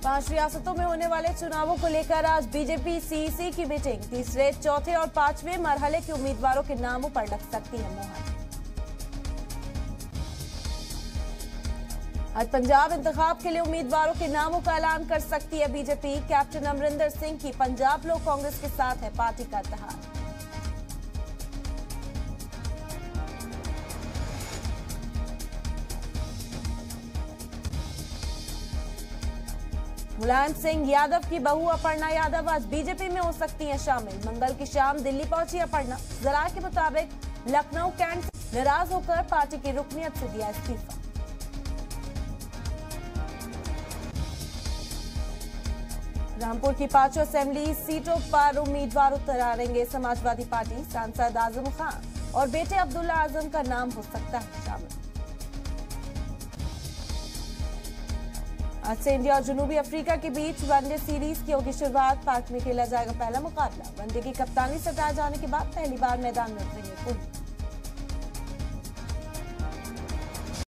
5 रियासतों में होने वाले चुनावों को लेकर आज बीजेपी सीईसी की मीटिंग। तीसरे, चौथे और 5वें मरहले के उम्मीदवारों के नामों पर लग सकती है मोहर। आज पंजाब इंतखाब के लिए उम्मीदवारों के नामों का ऐलान कर सकती है बीजेपी। कैप्टन अमरिंदर सिंह की पंजाब लोक कांग्रेस के साथ है पार्टी का इत्तेहाद। मुलायम सिंह यादव की बहू अपर्णा यादव आज बीजेपी में हो सकती हैं शामिल। मंगल की शाम दिल्ली पहुंची अपर्णा। जराये के मुताबिक लखनऊ कैंट से नाराज होकर पार्टी की रुकनियत से दिया इस्तीफा। रामपुर की 5 असेंबली सीटों पर उम्मीदवार उतारेंगे समाजवादी पार्टी। सांसद आजम खान और बेटे अब्दुल्ला आजम का नाम हो सकता है शामिल। आज से इंडिया और जनूबी अफ्रीका के बीच वनडे सीरीज की होगी शुरुआत। पार्क में खेला जाएगा पहला मुकाबला। वनडे की कप्तानी सटाए जाने के बाद पहली बार मैदान में उतरेंगे कोहली।